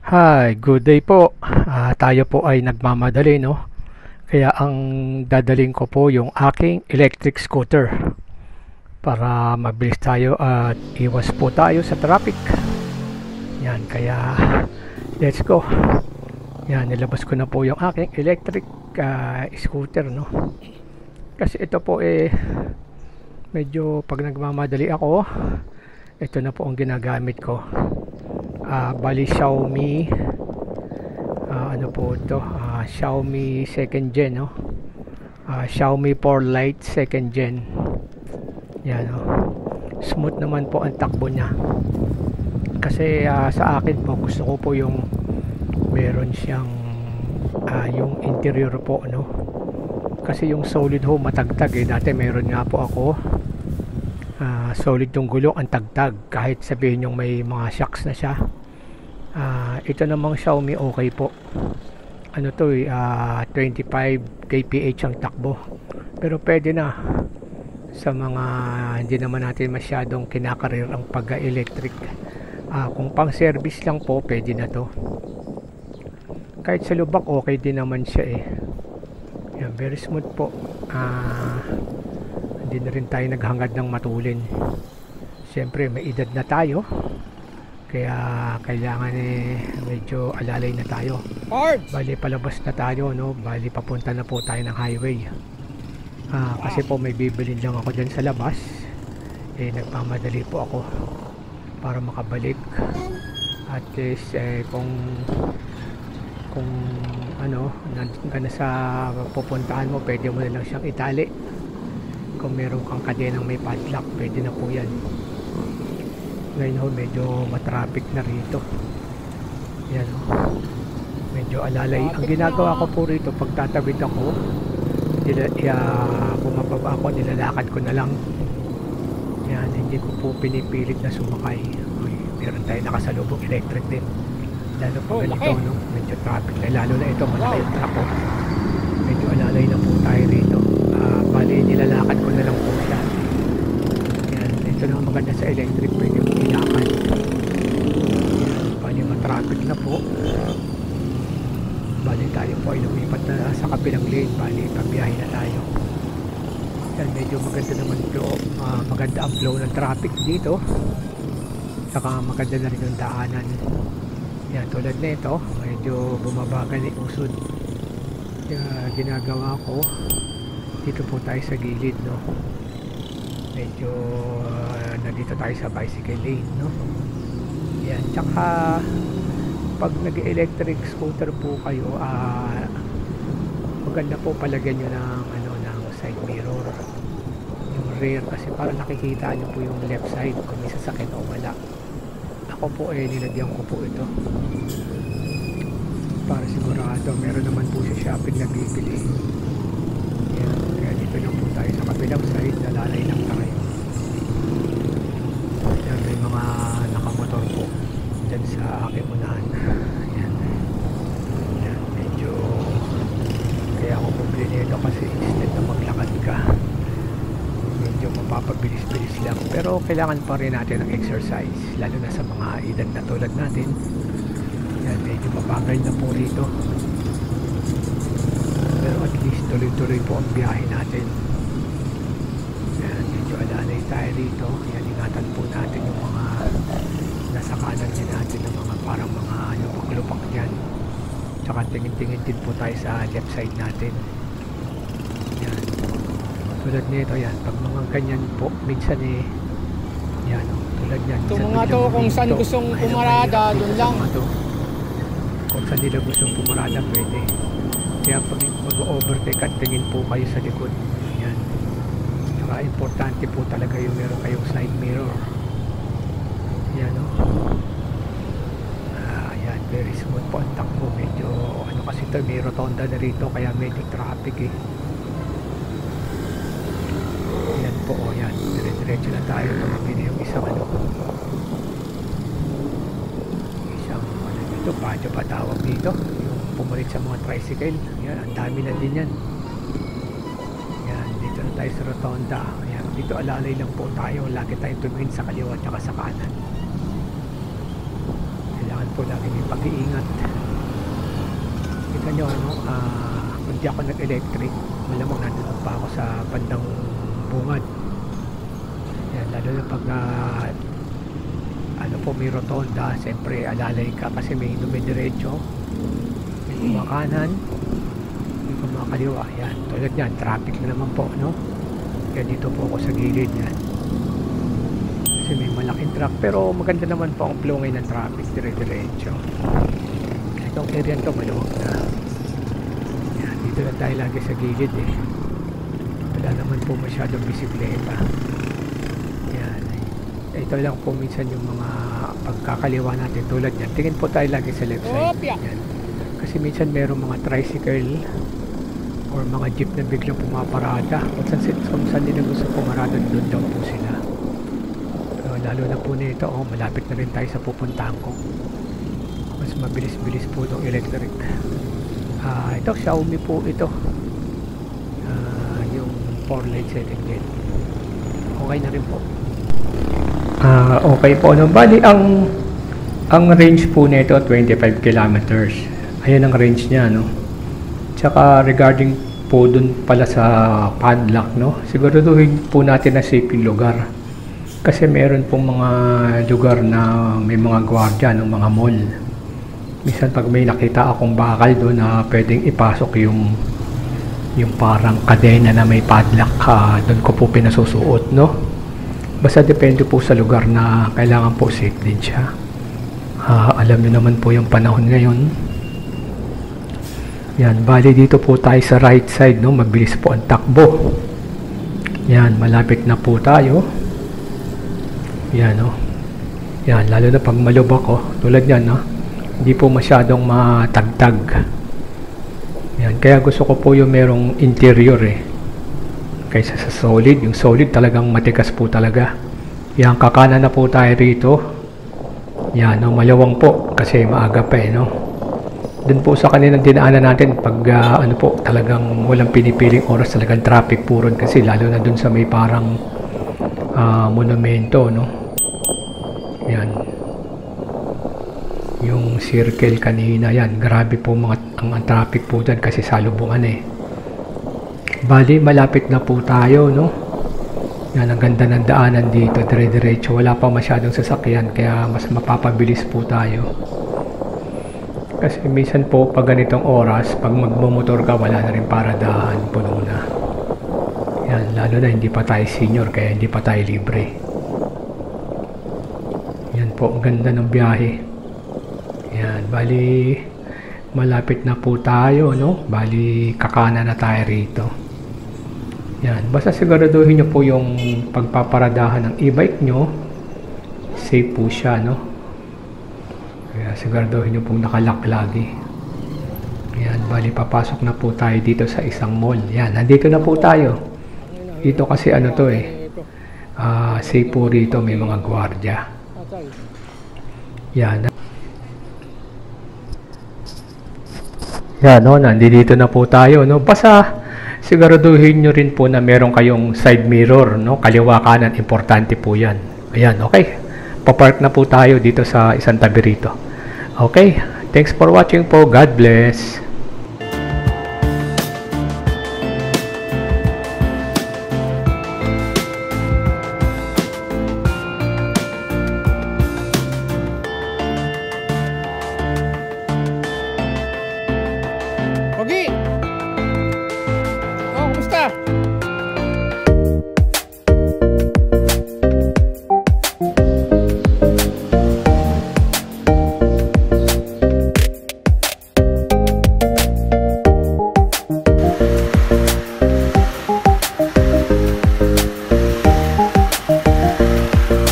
Hi, good day po. Tayo po ay nagmamadali, no? Kaya ang dadaling ko po yung aking electric scooter para mabilis tayo at iwas po tayo sa traffic. Yan, kaya let's go. Yan, nilabas ko na po yung aking electric scooter, no? Kasi ito po medyo pag nagmamadali ako, ito na po ang ginagamit ko. Bali Xiaomi ano po ito, Xiaomi second gen, no? Xiaomi 4 Lite second gen. Yan, no? Smooth naman po ang takbo niya kasi sa akin po gusto ko po yung meron siyang yung interior po, no? Kasi yung solid ho matagtag dati meron nga po ako solid yung gulong, ang tagtag kahit sabihin yung may mga shocks na siya. Ito namang Xiaomi okay po, ano to 25 kph ang takbo, pero pwede na sa mga hindi naman natin masyadong kinakarir ang pag-electric. Kung pang service lang po pwede na to, kahit sa lubak okay din naman siya yan, very smooth po. Hindi na rin tayo naghangad ng matulin. Siyempre may edad na tayo, kaya kailangan medyo alalay na tayo. Bali palabas na tayo, no? Bali papunta na po tayo ng highway. Kasi po may bibilin lang ako dyan sa labas, nagpamadali po ako para makabalik. At least kung ano nandun ka na sa pupuntahan mo, pwede mo na lang siyang itali. Kung meron kang kadenang may padlock, pwede na po yan. Ngayon ho medyo matraffic na rito. Yan ho, medyo alalay. Ang ginagawa ko po rito, pag tatawid ako, bumababa ako, nilalakad ko na lang. Yan, hindi ko po pinipilit na sumakay. Meron tayo nakasalubong electric din, lalo po ganito, no? Medyo traffic na, lalo na ito malaki yung truck. Medyo alalay na po tayo rito. Bali nilalakad ko na lang po siya. Yan, ito na maganda sa electric, pwede mo ilakad. Yan, bali matraffic na po. Bali tayo po ay lumipat na sa kabilang lane, bali pabiyahe na tayo. Yan, medyo maganda naman flow, maganda ang flow ng traffic dito, saka maganda na rin yung daanan. Yan, tulad na ito, medyo bumabagal ni usod. Ginagawa ko dito po tayo sa gilid, no? Medyo nandito tayo sa bicycle lane, no? Yan, tsaka pag nag-electric scooter po kayo, maganda po palagyan nyo ng side mirror, yung rear, kasi para nakikita nyo po yung left side kung may sasakyan o wala. Ako po nilagyan ko po ito para sigurado. Meron naman po sa shopping na bibili. Yan, kaya dito lang po tayo sa kabilang side, nalalay lang tayo. Yan, may mga nakamotor po dyan sa aking unahan. Yan, yan, medyo kaya ako bumili nito kasi instead na maglakad ka, medyo mapapabilis-bilis lang, pero kailangan pa rin natin ng exercise, lalo na sa mga edad na tulad natin. Yan, medyo mabagal na po rito, pero at least tuloy-tuloy po ang biyahe natin. Yan, medyo alalay tayo rito. Yan, ingatan po natin yung mga nasa kanan din natin, ng mga parang mga lupak-lupak dyan. Tsaka tingin-tingin din po tayo sa left side natin. Yan, tulad nito, yan, pag mga ganyan po minsan yan, tulad yan, ito mga to kung saan gustong pumarada, dun lang. Kung saan nila gustong pumarada, pwede. Kaya pag mag-overtake at tingin po kayo sa likod. Yan, tsaka importante po talaga yung meron kayong side mirror. Yan, no? Yan, very smooth po ang takbo. Medyo ano kasi ito, may rotonda na rito, kaya medyo traffic Yan po, yan, dire-diretso na tayo. Tumabi na yung isang dito, padyo pa tawag dito, yung pumalit sa mga tricycle. Yan, ang dami na din yan. Yan, dito na tayo sa rotonda. Yan, dito alalay lang po tayo, lagi tayong tumingin sa kaliwa at sa kanan. Kailangan po lagi may pag-iingat. nyo, ano, kung di ako nag-electric, malamang nandun pa ako sa bandang bungad. Yan, lalo na pag ano po, may rotonda, siyempre alalay ka kasi may dumidiretso, may kumakanan, may kumakaliwa. Yan, tulad yan, traffic na naman po, no? Kaya dito po ako sa gilid yan. Kasi may malaking truck, pero maganda naman po ang flow ngayon ng traffic, dire-diretso. Itong area to maluwag na. Yan, dito lang tayo lagi sa gilid eh. Wala naman po masyadong bisikleta. Yan, ito lang po minsan yung mga pagkakaliwa natin tulad yan. Tingin po tayo lagi sa left side. Yan. Kasi minsan merong mga tricycle or mga jeep na biglang pumaparada. Kung saan nila gusto pumarada, doon daw po sila. Lalo na po nito, malapit na rin tayo sa pupuntahan ko. Mas mabilis-bilis po itong electric. Ito, Xiaomi po ito. Yung 4 light setting din. Okay na rin po. Okay po. Bali, ang range po nito 25 kilometers. Ayan ang range niya, no? Tsaka regarding po dun pala sa padlock, no? Siguraduhin po natin na safe yung lugar. Kasi meron pong mga lugar na may mga gwardiya ng mga mall. Minsan pag may nakita akong bakal doon na pwedeng ipasok yung parang kadena na may padlock, doon ko po pinasusuot, no? Basta depende po sa lugar na kailangan po safe din siya. Alam niyo naman po yung panahon ngayon. Yan, bali dito po tayo sa right side, no? Mabilis po ang takbo. Yan, malapit na po tayo. Yan, no? Yan, lalo na pag malubak, tulad yan, no? Hindi po masyadong matagtag. Yan, kaya gusto ko po yung merong interior kaysa sa solid. Yung solid talagang matigas po talaga. Yan, kakanan na po tayo rito. Yan, no? Malawang po kasi maaga pa no? Dun po sa kaninang dinaanan natin pag ano po, talagang walang pinipiling oras, talagang traffic po ron kasi lalo na dun sa may parang monumento, no? Yan. Yung circle kanina, yan. Grabe po ang traffic po dyan kasi salubungan Bali, malapit na po tayo, no? Yan, ang ganda ng daanan dito, dire-diretso. Wala pa masyadong sasakyan, kaya mas mapapabilis po tayo. Kasi minsan po, pag ganitong oras, pag magmumotor ka, wala na rin paradahan, puno na. Yan, lalo na hindi pa tayo senior, kaya hindi pa tayo libre. Yan po, ang ganda ng biyahe. Yan, bali, malapit na po tayo, no? Bali, kakana na tayo rito. Yan, basta siguraduhin nyo po yung pagpaparadahan ng e-bike nyo. Safe po siya, no? Kaya siguraduhin nyo pong nakalock lagi. Yan, bali, papasok na po tayo dito sa isang mall. Yan, nandito na po tayo. Dito kasi ano to safe po rito, may mga gwardiya. Yan. Yan, no, nandito na po tayo, no. Basta siguraduhin nyo rin po na meron kayong side mirror, no. Kaliwa kanan, importante po 'yan. Ayan, okay. Papark na po tayo dito sa isang tabi rito. Okay. Thanks for watching po. God bless.